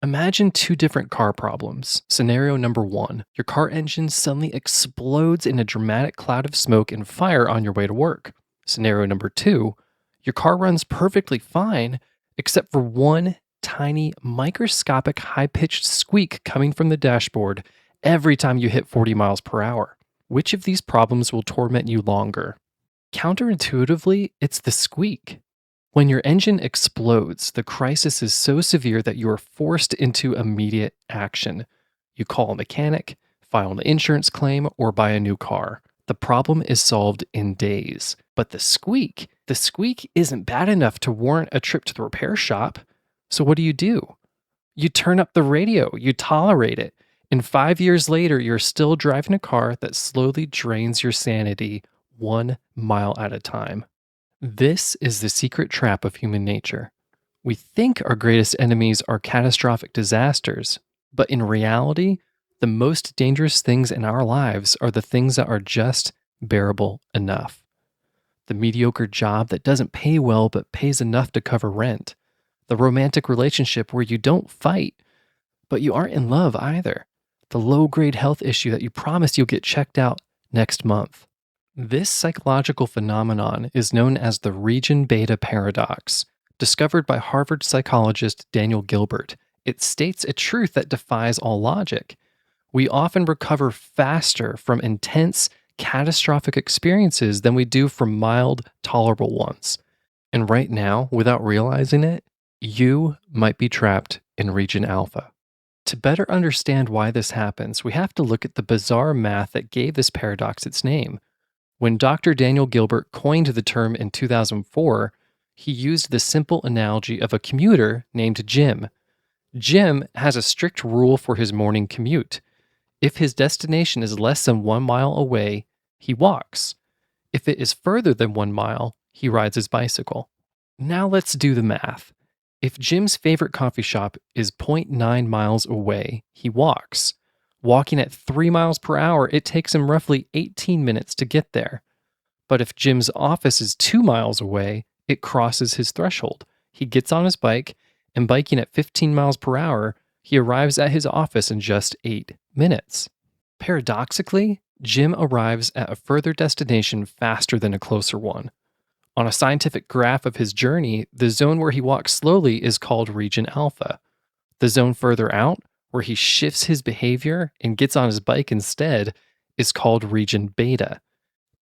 Imagine two different car problems. Scenario number one, your car engine suddenly explodes in a dramatic cloud of smoke and fire on your way to work. Scenario number two, your car runs perfectly fine, except for one tiny, microscopic, high pitched squeak coming from the dashboard every time you hit 40 miles per hour. Which of these problems will torment you longer? Counterintuitively, it's the squeak. When your engine explodes, the crisis is so severe that you are forced into immediate action. You call a mechanic, file an insurance claim, or buy a new car. The problem is solved in days. But the squeak isn't bad enough to warrant a trip to the repair shop. So what do? You turn up the radio, you tolerate it, and 5 years later, you're still driving a car that slowly drains your sanity 1 mile at a time. This is the secret trap of human nature. We think our greatest enemies are catastrophic disasters, but in reality, the most dangerous things in our lives are the things that are just bearable enough. The mediocre job that doesn't pay well but pays enough to cover rent. The romantic relationship where you don't fight, but you aren't in love either. The low-grade health issue that you promise you'll get checked out next month. This psychological phenomenon is known as the region beta paradox, discovered by Harvard psychologist Daniel Gilbert. It states a truth that defies all logic. We often recover faster from intense, catastrophic experiences than we do from mild, tolerable ones. And right now, without realizing it, you might be trapped in region alpha. To better understand why this happens, we have to look at the bizarre math that gave this paradox its name. When Dr. Daniel Gilbert coined the term in 2004, he used the simple analogy of a commuter named Jim. Jim has a strict rule for his morning commute. If his destination is less than 1 mile away, he walks. If it is further than 1 mile, he rides his bicycle. Now let's do the math. If Jim's favorite coffee shop is 0.9 miles away, he walks. Walking at 3 miles per hour, it takes him roughly 18 minutes to get there. But if Jim's office is 2 miles away, it crosses his threshold. He gets on his bike, and biking at 15 miles per hour, he arrives at his office in just 8 minutes. Paradoxically, Jim arrives at a further destination faster than a closer one. On a scientific graph of his journey, the zone where he walks slowly is called region alpha. The zone further out, where he shifts his behavior and gets on his bike instead, is called region beta.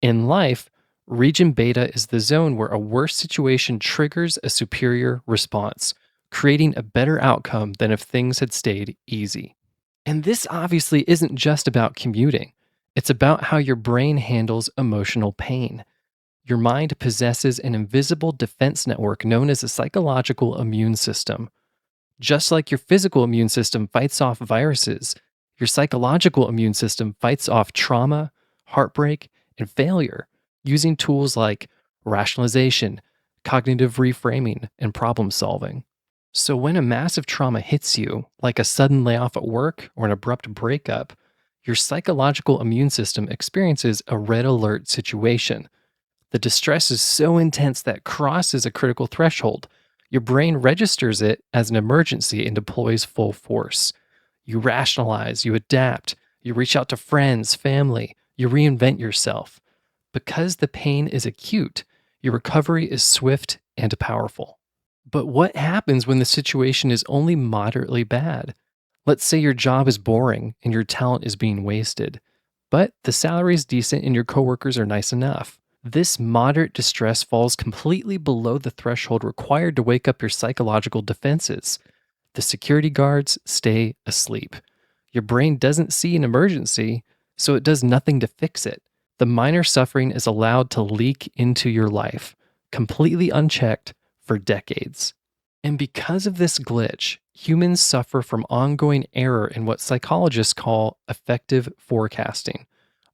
In life, region beta is the zone where a worse situation triggers a superior response, creating a better outcome than if things had stayed easy. And this obviously isn't just about commuting. It's about how your brain handles emotional pain. Your mind possesses an invisible defense network known as a psychological immune system. Just like your physical immune system fights off viruses, your psychological immune system fights off trauma, heartbreak, and failure using tools like rationalization, cognitive reframing, and problem solving. So when a massive trauma hits you, like a sudden layoff at work or an abrupt breakup, your psychological immune system experiences a red alert situation. The distress is so intense that it crosses a critical threshold. Your brain registers it as an emergency and deploys full force. You rationalize, you adapt, you reach out to friends, family, you reinvent yourself. Because the pain is acute, your recovery is swift and powerful. But what happens when the situation is only moderately bad? Let's say your job is boring and your talent is being wasted, but the salary is decent and your coworkers are nice enough. This moderate distress falls completely below the threshold required to wake up your psychological defenses. The security guards stay asleep. Your brain doesn't see an emergency, so it does nothing to fix it. The minor suffering is allowed to leak into your life, completely unchecked for decades. And because of this glitch, humans suffer from ongoing error in what psychologists call effective forecasting,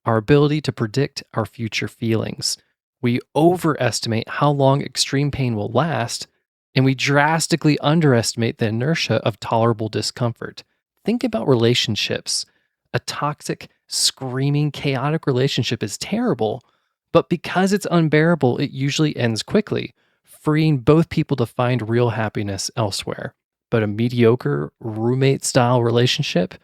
our ability to predict our future feelings. We overestimate how long extreme pain will last, and we drastically underestimate the inertia of tolerable discomfort. Think about relationships. A toxic, screaming, chaotic relationship is terrible, but because it's unbearable, it usually ends quickly, freeing both people to find real happiness elsewhere. But a mediocre roommate style relationship,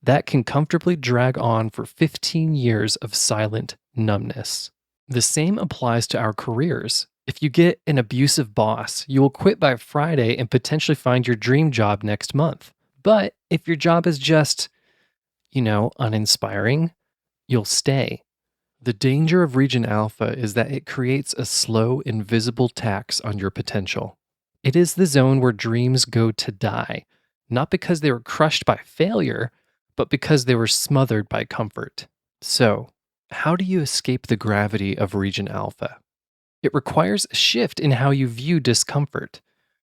that can comfortably drag on for 15 years of silent numbness. The same applies to our careers. If you get an abusive boss, you will quit by Friday and potentially find your dream job next month. But if your job is just, uninspiring, you'll stay. The danger of Region Alpha is that it creates a slow, invisible tax on your potential. It is the zone where dreams go to die, not because they were crushed by failure, but because they were smothered by comfort. So, how do you escape the gravity of Region Alpha? It requires a shift in how you view discomfort.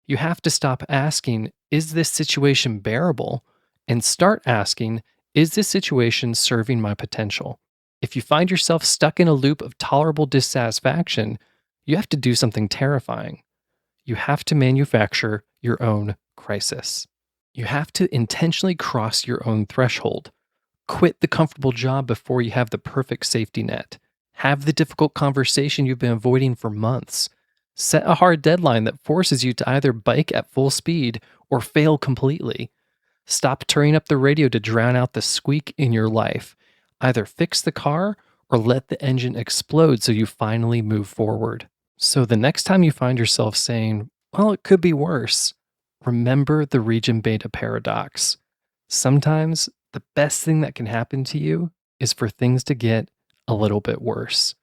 You have to stop asking, is this situation bearable? And start asking, is this situation serving my potential? If you find yourself stuck in a loop of tolerable dissatisfaction, you have to do something terrifying. You have to manufacture your own crisis. You have to intentionally cross your own threshold. Quit the comfortable job before you have the perfect safety net. Have the difficult conversation you've been avoiding for months. Set a hard deadline that forces you to either bike at full speed or fail completely. Stop turning up the radio to drown out the squeak in your life. Either fix the car or let the engine explode so you finally move forward. So the next time you find yourself saying, well, it could be worse, remember the region beta paradox. Sometimes the best thing that can happen to you is for things to get a little bit worse.